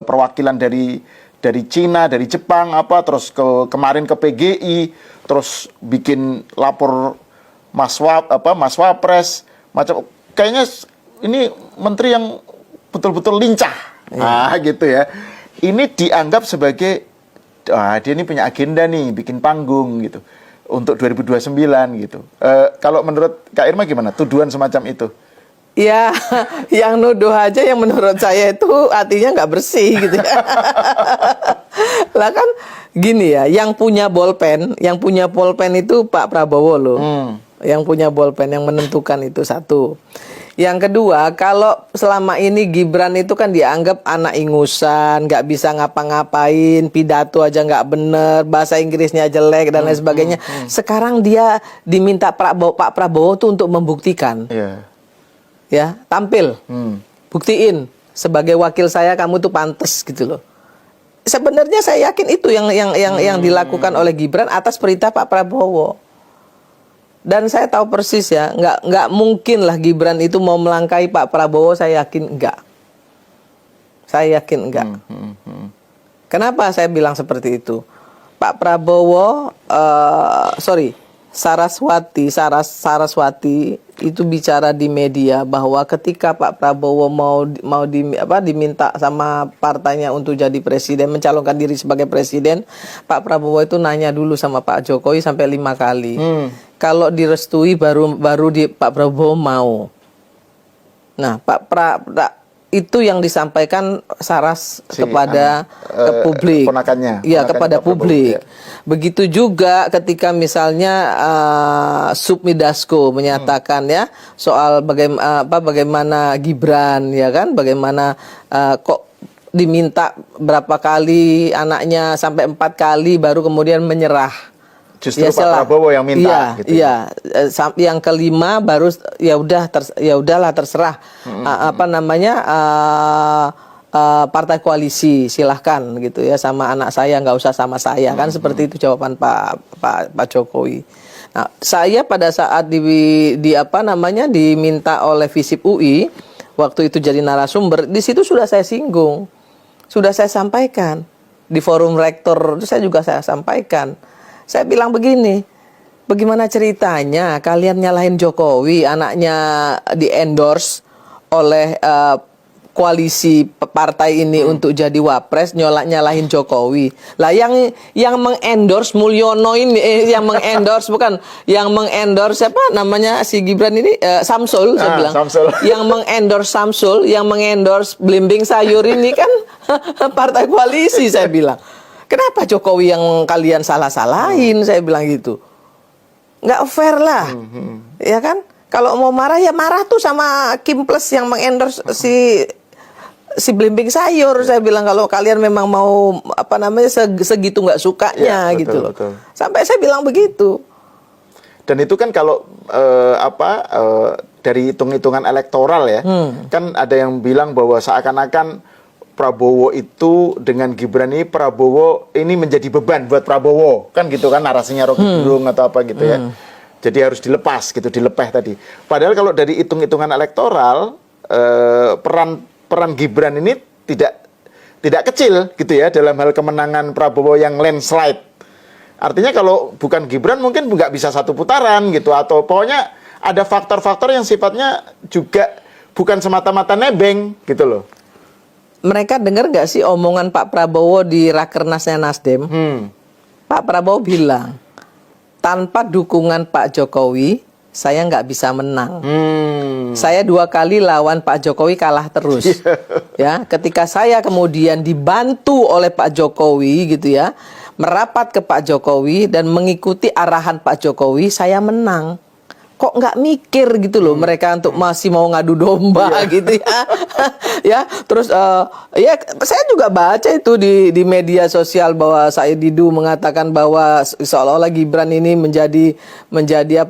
perwakilan dari Cina, dari Jepang terus kemarin ke PGI, terus bikin lapor Mas Wapres, macam kayaknya ini menteri yang betul-betul lincah. Gitu ya. Ini dianggap sebagai dia ini punya agenda nih, bikin panggung gitu untuk 2029 gitu. Kalau menurut Kak Irma gimana tuduhan semacam itu? Ya, yang nuduh aja yang menurut saya itu artinya nggak bersih gitu ya. Lah kan gini ya, yang punya bolpen itu Pak Prabowo loh. Yang punya bolpen yang menentukan itu satu. Yang kedua, kalau selama ini Gibran itu kan dianggap anak ingusan, nggak bisa ngapa-ngapain, pidato aja nggak bener, bahasa Inggrisnya jelek dan lain sebagainya. Sekarang dia diminta Pak Prabowo tuh untuk membuktikan. Ya, tampil, buktiin sebagai wakil saya kamu tuh pantas gitu loh. Sebenarnya saya yakin itu yang dilakukan oleh Gibran atas perintah Pak Prabowo. Dan saya tahu persis ya, nggak mungkin lah Gibran itu mau melangkahi Pak Prabowo. Saya yakin enggak. Saya yakin enggak. Kenapa saya bilang seperti itu? Pak Prabowo, Saraswati itu bicara di media bahwa ketika Pak Prabowo mau diminta sama partainya untuk jadi presiden, mencalonkan diri sebagai presiden, Pak Prabowo itu nanya dulu sama Pak Jokowi sampai 5 kali. Kalau direstui baru Pak Prabowo mau. Nah, itu yang disampaikan Saras kepada publik. Iya, kepada publik. Begitu juga ketika misalnya Sufmi menyatakan ya soal bagaimana Gibran ya kan, bagaimana kok diminta berapa kali anaknya sampai 4 kali baru kemudian menyerah. Justru Pak Prabowo yang minta. Yang kelima baru ya udahlah terserah partai koalisi silahkan gitu ya, sama anak saya nggak usah sama saya kan, seperti itu jawaban Pak Jokowi. Nah, saya pada saat diminta oleh Visip UI waktu itu jadi narasumber, di situ sudah saya singgung, sudah saya sampaikan di forum rektor itu, saya sampaikan. Saya bilang begini, bagaimana ceritanya kalian nyalahin Jokowi, anaknya di-endorse oleh koalisi partai ini untuk jadi wapres, nyalahin Jokowi. Lah yang mengendorse Mulyono ini, yang mengendorse siapa namanya si Gibran ini, Samsul, saya bilang. Samsul. Yang mengendorse Samsul, yang mengendorse Blimbing Sayur ini kan partai koalisi, saya bilang. Kenapa Jokowi yang kalian salah-salahin? Saya bilang gitu. Nggak fair lah. Ya kan? Kalau mau marah ya marah tuh sama Kim Plus yang mengendorse si Blimbing Sayur. Saya bilang kalau kalian memang mau segitu nggak sukanya ya, gitu loh. Betul. Sampai saya bilang begitu. Dan itu kan kalau dari hitung-hitungan elektoral ya, kan ada yang bilang bahwa seakan-akan Prabowo itu dengan Gibran ini, Prabowo ini menjadi beban buat Prabowo, kan gitu kan narasinya Rocky Gerung atau apa gitu ya. Jadi harus dilepas gitu, dilepeh tadi. Padahal kalau dari hitung-hitungan elektoral, peran Gibran ini tidak kecil gitu ya dalam hal kemenangan Prabowo yang landslide. Artinya kalau bukan Gibran mungkin nggak bisa 1 putaran gitu, atau pokoknya ada faktor-faktor yang sifatnya juga bukan semata-mata nebeng gitu loh. Mereka dengar nggak sih omongan Pak Prabowo di Rakernasnya Nasdem? Pak Prabowo bilang, tanpa dukungan Pak Jokowi, saya nggak bisa menang. Saya 2 kali lawan Pak Jokowi kalah terus. Ya, ketika saya kemudian dibantu oleh Pak Jokowi gitu ya, merapat ke Pak Jokowi dan mengikuti arahan Pak Jokowi, saya menang. Kok nggak mikir gitu loh mereka untuk masih mau ngadu domba gitu ya. Ya, terus ya saya juga baca itu di media sosial bahwa Said Didu mengatakan bahwa seolah-olah Gibran ini menjadi menjadi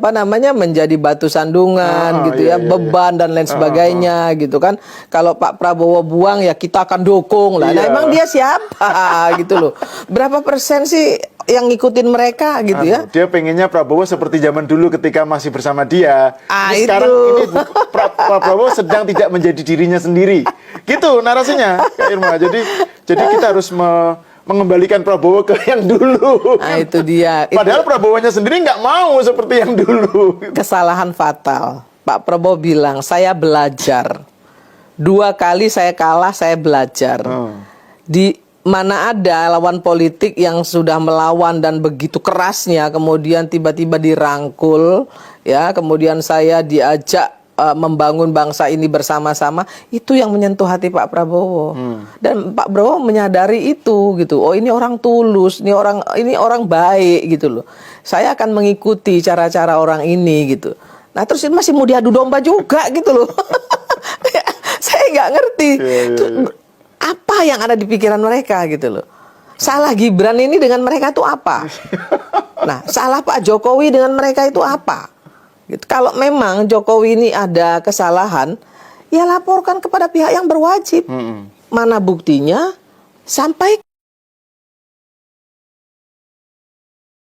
batu sandungan gitu ya, beban dan lain sebagainya gitu kan. Kalau Pak Prabowo buang ya kita akan dukung lah. Nah, emang dia siapa gitu loh. Berapa persen sih yang ngikutin mereka gitu ya? Dia pengennya Prabowo seperti zaman dulu ketika masih bersama dia. Sekarang ini Pak Prabowo sedang tidak menjadi dirinya sendiri. Gitu narasinya, Kak Irma. Jadi kita harus mengembalikan Prabowo ke yang dulu. Nah, itu dia. Padahal Prabowo-nya sendiri nggak mau seperti yang dulu. Kesalahan fatal. Pak Prabowo bilang, saya belajar. 2 kali saya kalah, saya belajar. Di mana ada lawan politik yang sudah melawan dan begitu kerasnya, kemudian tiba-tiba dirangkul, ya, kemudian saya diajak membangun bangsa ini bersama-sama, itu yang menyentuh hati Pak Prabowo. Dan Pak Prabowo menyadari itu gitu. Oh, ini orang tulus, ini orang baik gitu loh. Saya akan mengikuti cara-cara orang ini gitu. Nah, terus masih mau diadu domba juga gitu loh. Saya nggak ngerti. Apa yang ada di pikiran mereka gitu loh. Salah Gibran ini dengan mereka itu apa? Nah, salah Pak Jokowi dengan mereka itu apa? Gitu. Kalau memang Jokowi ini ada kesalahan, ya laporkan kepada pihak yang berwajib. Mana buktinya? Sampaikan.